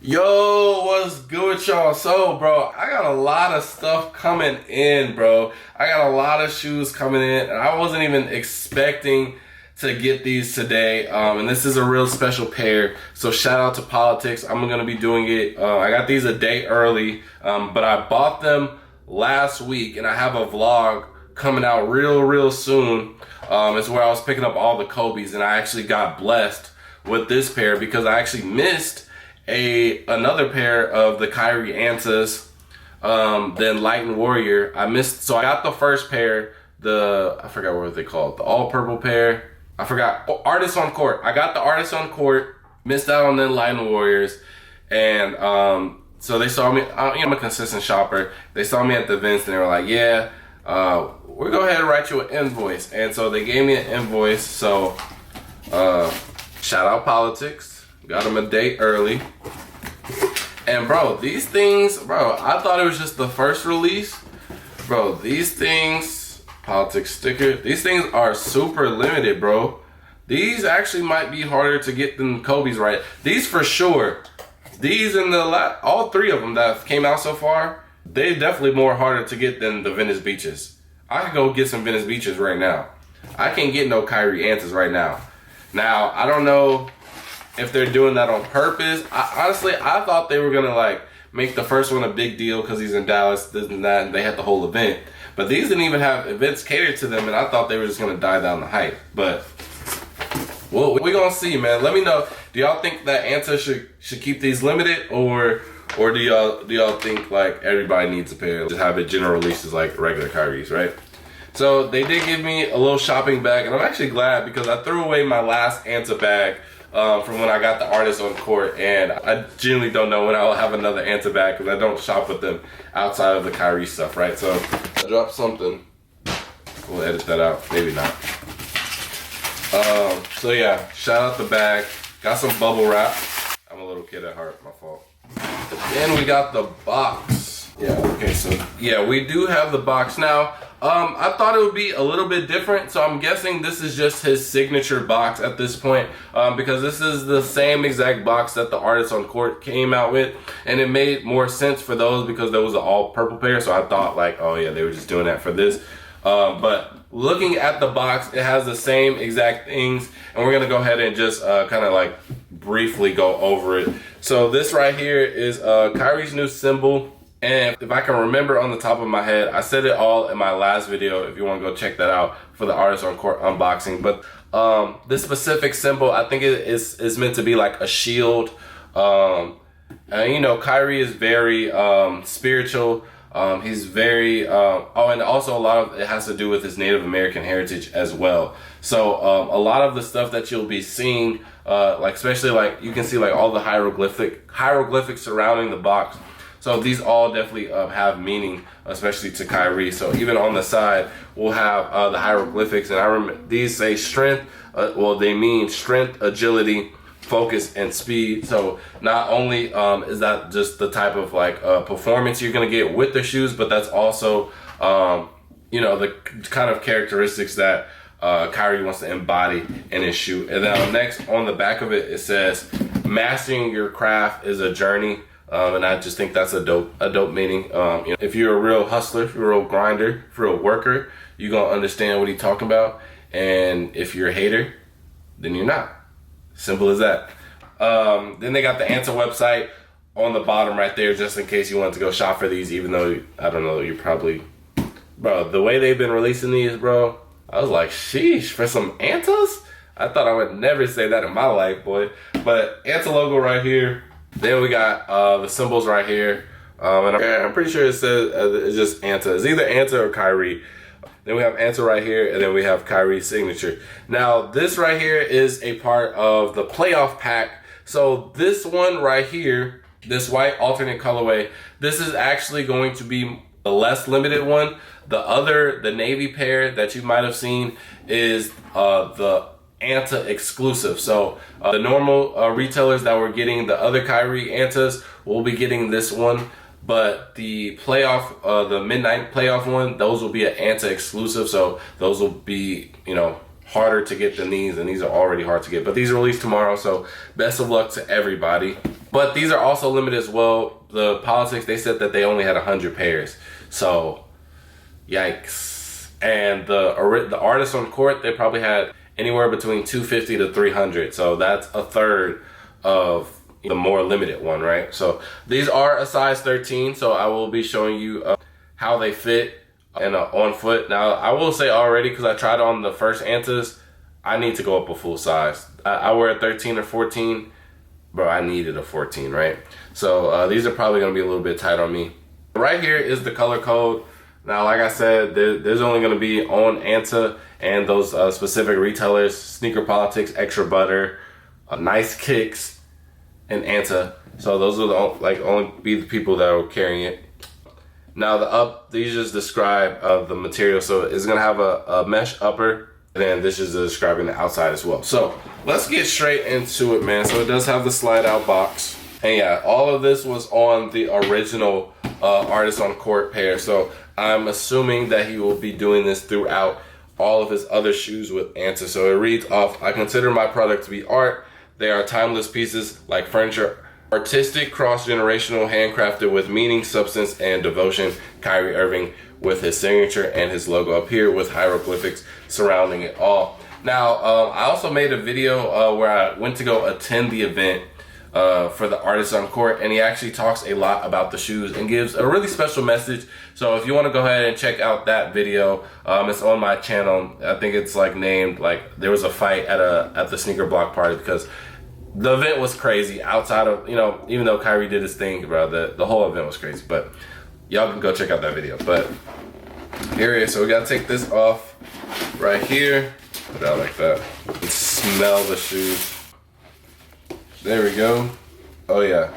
Yo, what's good with y'all? So, bro, I got a lot of stuff coming in, bro. I got a lot of shoes coming in, and I wasn't even expecting to get these today. And this is a real special pair. So shout out to Politics. I'm gonna be doing it. I got these a day early, but I bought them last week, and I have a vlog coming out real soon. It's where I was picking up all the Kobe's, and I actually got blessed with this pair because I actually missed another pair of the Kyrie Antas, then Light and Warrior. I missed, so I got the first pair, I forgot what they called, the all purple pair. I forgot, Artists on Court. I got the Artists on Court, missed out on then Light and Warriors, and so they saw me. I'm a consistent shopper. They saw me at the events and they were like, yeah, we'll go ahead and write you an invoice. And so they gave me an invoice. So shout out Politics. Got them a day early. And bro, these things, bro, I thought it was just the first release. Bro, these things, Politics sticker, these things are super limited, bro. These actually might be harder to get than Kobe's, right? These for sure. These and all three of them that came out so far, they're definitely more harder to get than the Venice Beaches. I could go get some Venice Beaches right now. I can't get no Kyrie Antas right now. Now, I don't know if they're doing that on purpose. Honestly, I thought they were gonna like make the first one a big deal because he's in Dallas, this and that, and they had the whole event. But these didn't even have events catered to them, and I thought they were just gonna die down the hype. But well, we're gonna see, man. Let me know. Do y'all think that Anta should keep these limited, or do y'all think like everybody needs a pair? Just have it general releases like regular Kyries, right? So they did give me a little shopping bag, and I'm actually glad because I threw away my last Anta bag from when I got the Artists on Court, and I genuinely don't know when I'll have another Anta bag because I don't shop with them outside of the Kyrie stuff, right? So I dropped something. We'll edit that out, maybe not. So yeah, shout out the bag. Got some bubble wrap. I'm a little kid at heart, my fault. But then we got the box. Yeah, okay, so yeah, we do have the box now. I thought it would be a little bit different, so I'm guessing this is just his signature box at this point, because this is the same exact box that the Artists on Court came out with, and it made more sense for those because there was an all purple pair, so I thought like, oh yeah, they were just doing that for this. But looking at the box, it has the same exact things, and we're gonna go ahead and just kind of like briefly go over it. So this right here is Kyrie's new symbol. And if I can remember on the top of my head, I said it all in my last video if you want to go check that out for the Artists on Court unboxing. But this specific symbol, I think it is meant to be like a shield. And you know, Kyrie is very spiritual. He's very, oh, and also a lot of it has to do with his Native American heritage as well. So a lot of the stuff that you'll be seeing, like especially like you can see like all the hieroglyphics surrounding the box. So these all definitely have meaning, especially to Kyrie. So even on the side, we'll have the hieroglyphics, and I remember these say strength. Well, they mean strength, agility, focus, and speed. So not only is that just the type of like performance you're gonna get with the shoes, but that's also you know, the kind of characteristics that Kyrie wants to embody in his shoe. And then next on the back of it, it says, "Mastering your craft is a journey." And I just think that's a dope meaning. You know, if you're a real hustler, if you're a real grinder, if you're a worker, you're gonna understand what he's talking about. And if you're a hater, then you're not. Simple as that. Then they got the Anta website on the bottom right there, just in case you want to go shop for these, even though, I don't know, you're probably, bro, the way they've been releasing these, bro, I was like, sheesh, for some Antas? I thought I would never say that in my life, boy. But Anta logo right here. Then we got the symbols right here, and I'm pretty sure it says it's just Anta. It's either Anta or Kyrie. Then we have Anta right here, and then we have Kyrie's signature. Now this right here is a part of the playoff pack. So this one right here, this white alternate colorway, this is actually going to be the less limited one. The navy pair that you might have seen is the Anta exclusive. So the normal retailers that were getting the other Kyrie Antas will be getting this one, but the playoff, the midnight playoff one, those will be an Anta exclusive. So those will be, you know, harder to get than these, and these are already hard to get. But these are released tomorrow, so best of luck to everybody. But these are also limited as well. The Politics, they said that they only had 100 pairs. So, yikes. And the Artists on Court, they probably had anywhere between 250 to 300. So that's a third of the more limited one, right? So these are a size 13. So I will be showing you how they fit and on foot. Now, I will say already, because I tried on the first Antas, I need to go up a full size. I wear a 13 or 14. Bro, I needed a 14, right? So these are probably gonna be a little bit tight on me. Right here is the color code. Now, like I said, there's only gonna be on Anta and those specific retailers: Sneaker Politics, Extra Butter, Nice Kicks, and Anta. So those are the only be the people that are carrying it. Now these just describe the material. So it's gonna have a mesh upper. And then this is describing the outside as well. So let's get straight into it, man. So it does have the slide out box. And yeah, all of this was on the original Artists on Court pair. So I'm assuming that he will be doing this throughout all of his other shoes with Anta. So it reads off: I consider my product to be art. They are timeless pieces like furniture. Artistic, cross-generational, handcrafted with meaning, substance, and devotion. Kyrie Irving with his signature and his logo up here with hieroglyphics surrounding it all. Now, I also made a video where I went to go attend the event for the Artists on Court, and he actually talks a lot about the shoes and gives a really special message. So if you want to go ahead and check out that video, it's on my channel. I think it's like named like there was a fight at the sneaker block party, because the event was crazy. Outside of, you know, even though Kyrie did his thing, bro, the whole event was crazy. But y'all can go check out that video. But here it is. So we gotta take this off right here. Put it out like that. And smell the shoes. There we go. Oh yeah,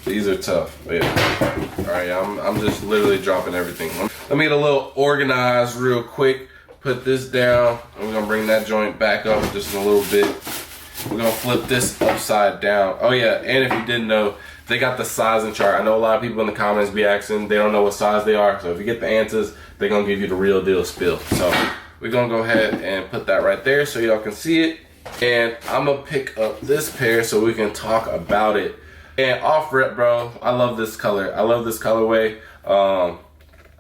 these are tough. Oh, yeah. All right, I'm just literally dropping everything. Let me get a little organized real quick. Put this down. And we're gonna bring that joint back up just a little bit. We're gonna flip this upside down. Oh yeah, and if you didn't know, they got the sizing chart. I know a lot of people in the comments be asking, they don't know what size they are. So if you get the Antas, they're gonna give you the real deal spill. So we're gonna go ahead and put that right there so y'all can see it. And I'm gonna pick up this pair so we can talk about it. And off rip, bro, I love this color. I love this colorway. Now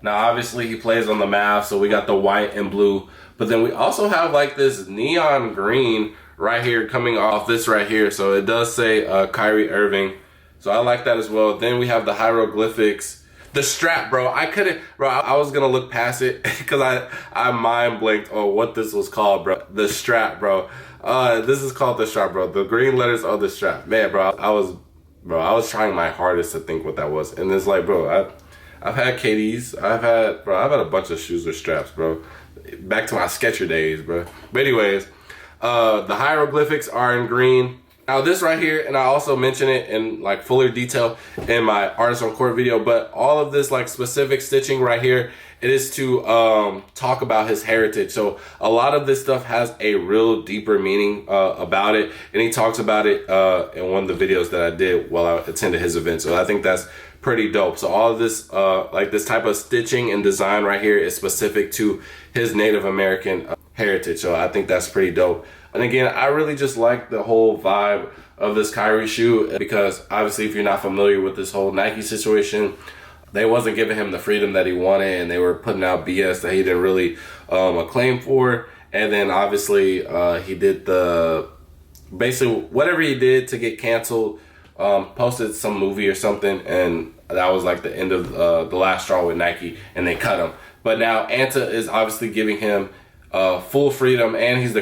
obviously he plays on the Mavs, so we got the white and blue. But then we also have like this neon green right here coming off this right here. So it does say Kyrie Irving. So I like that as well. Then we have the hieroglyphics. The strap, bro. I was gonna look past it because I mind blanked on what this was called, bro. The strap, bro. This is called the strap, bro. The green letters are the strap. Man, bro, I was trying my hardest to think what that was. And it's like, bro, I've had KDs. I've had a bunch of shoes with straps, bro. Back to my Sketcher days, bro. But anyways, the hieroglyphics are in green. Now this right here, and I also mention it in like fuller detail in my Artists on Court video, but all of this like specific stitching right here, it is to talk about his heritage. So a lot of this stuff has a real deeper meaning about it, and he talks about it in one of the videos that I did while I attended his event. So I think that's pretty dope. So all of this like this type of stitching and design right here is specific to his Native American heritage. So I think that's pretty dope. And again, I really just like the whole vibe of this Kyrie shoe, because obviously if you're not familiar with this whole Nike situation, they wasn't giving him the freedom that he wanted, and they were putting out BS that he didn't really acclaim for. And then obviously he did basically whatever he did to get canceled, posted some movie or something, and that was like the end of the last straw with Nike, and they cut him. But now Anta is obviously giving him full freedom, and he's the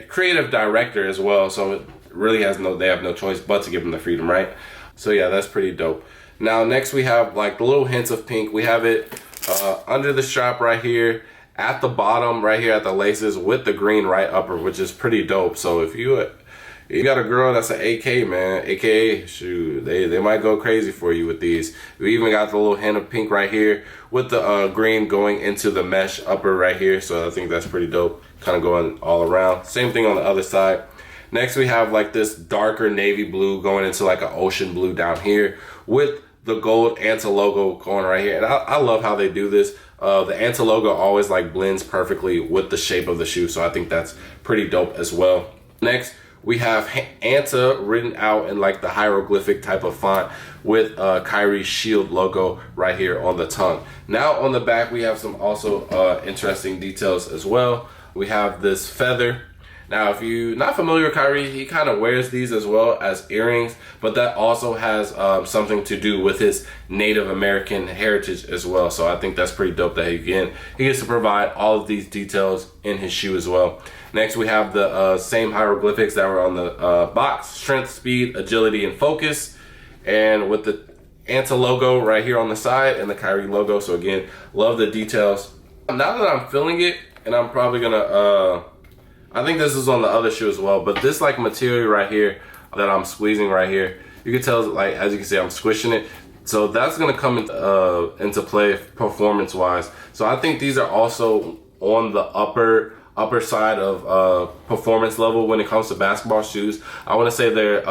creative director as well, so it really they have no choice but to give him the freedom, right? So yeah, that's pretty dope. Now next we have like the little hints of pink. We have it under the strap right here, at the bottom right here at the laces, with the green right upper, which is pretty dope. So if you got a girl that's an AK, man, AKA, shoot, they might go crazy for you with these. We even got the little hint of pink right here with the green going into the mesh upper right here. So I think that's pretty dope, kind of going all around. Same thing on the other side. Next we have like this darker navy blue going into like an ocean blue down here with the gold Anta logo going right here. And I love how they do this. The Anta logo always like blends perfectly with the shape of the shoe. So I think that's pretty dope as well. Next, we have Anta written out in like the hieroglyphic type of font with Kyrie's shield logo right here on the tongue. Now on the back, we have some also interesting details as well. We have this feather. Now, if you're not familiar with Kyrie, he kind of wears these as well as earrings, but that also has something to do with his Native American heritage as well. So I think that's pretty dope that he gets to provide all of these details in his shoe as well. Next, we have the same hieroglyphics that were on the box: strength, speed, agility, and focus. And with the Anta logo right here on the side and the Kyrie logo. So again, love the details. Now that I'm feeling it, and I'm probably gonna, I think this is on the other shoe as well, but this like material right here that I'm squeezing right here, you can tell, like, as you can see, I'm squishing it. So that's gonna come into play performance wise. So I think these are also on the upper side of performance level when it comes to basketball shoes. I wanna say they're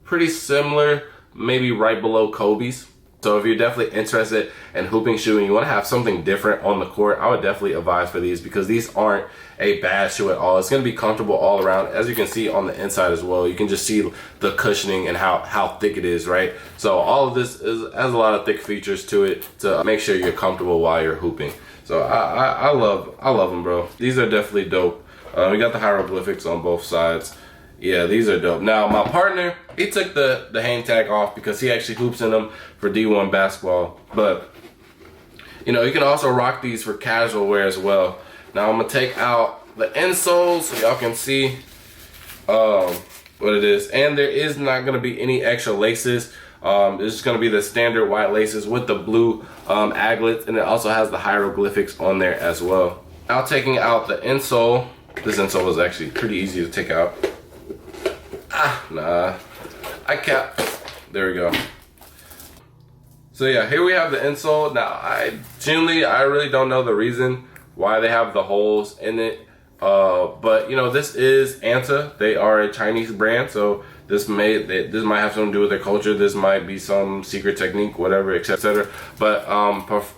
pretty similar, maybe right below Kobe's. So if you're definitely interested in hooping shoe and you want to have something different on the court, I would definitely advise for these, because these aren't a bad shoe at all. It's going to be comfortable all around. As you can see on the inside as well, you can just see the cushioning and how thick it is, right? So all of this has a lot of thick features to it to make sure you're comfortable while you're hooping. So I love them, bro. These are definitely dope. We got the hieroglyphics on both sides. Yeah, these are dope. Now, my partner, he took the hang tag off because he actually hoops in them for D1 basketball. But, you know, you can also rock these for casual wear as well. Now, I'm going to take out the insoles so y'all can see what it is. And there is not going to be any extra laces. It's just going to be the standard white laces with the blue aglets. And it also has the hieroglyphics on there as well. Now, taking out the insole. This insole was actually pretty easy to take out. There we go. So yeah, here we have the insole. Now, I really don't know the reason why they have the holes in it. But you know, this is Anta. They are a Chinese brand, so this might have something to do with their culture. This might be some secret technique, whatever, etc. But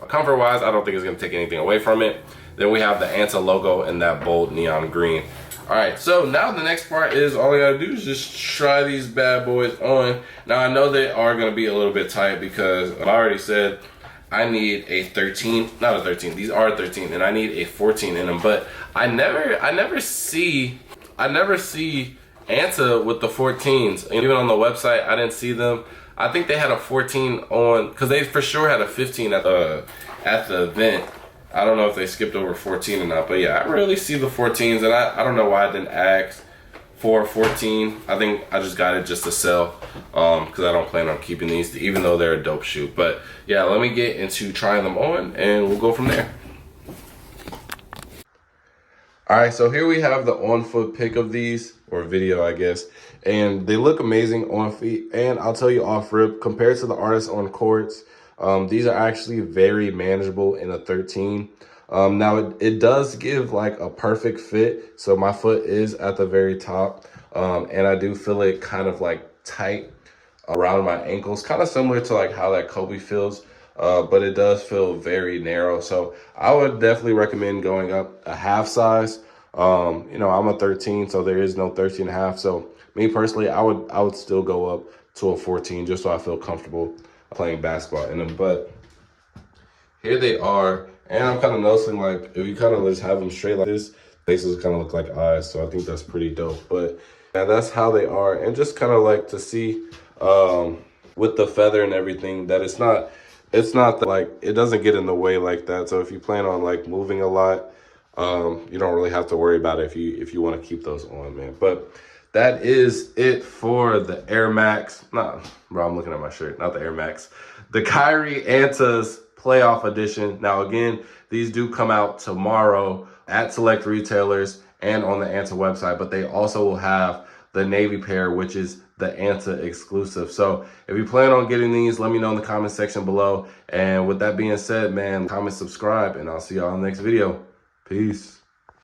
comfort wise, I don't think it's gonna take anything away from it. Then we have the Anta logo in that bold neon green. All right, so now the next part is all I gotta do is just try these bad boys on. Now I know they are gonna be a little bit tight because I already said I need a 13, not a 13, these are 13, and I need a 14 in them, but I never see Anta with the 14s. And even on the website, I didn't see them. I think they had a 14 on, because they for sure had a 15 at the event. I don't know if they skipped over 14 or not, but yeah, I rarely see the 14s, and I don't know why I didn't ask for 14. I think I just got it just to sell, because I don't plan on keeping these, even though they're a dope shoe. But yeah, let me get into trying them on, and we'll go from there. All right, so here we have the on-foot pic of these, or video, I guess, and they look amazing on feet. And I'll tell you off rip, compared to the artists on courts, these are actually very manageable in a 13. Now it does give like a perfect fit. So my foot is at the very top. And I do feel it kind of like tight around my ankles, kind of similar to like how that Kobe feels. But it does feel very narrow. So I would definitely recommend going up a half size. You know, I'm a 13, so there is no 13 and a half. So me personally, I would still go up to a 14 just so I feel comfortable playing basketball in them. But here they are, and I'm kind of noticing, like, if you kind of just have them straight like this, faces kind of look like eyes, so I think that's pretty dope. But yeah, that's how they are. And just kind of like to see with the feather and everything that it's not like, it doesn't get in the way like that. So if you plan on like moving a lot, you don't really have to worry about it if you want to keep those on, man. But that is it for the Air Max. Nah, bro, I'm looking at my shirt, not the Air Max. The Kyrie Anta's Playoff Edition. Now, again, these do come out tomorrow at select retailers and on the Anta website, but they also will have the navy pair, which is the Anta exclusive. So if you plan on getting these, let me know in the comment section below. And with that being said, man, comment, subscribe, and I'll see y'all in the next video. Peace.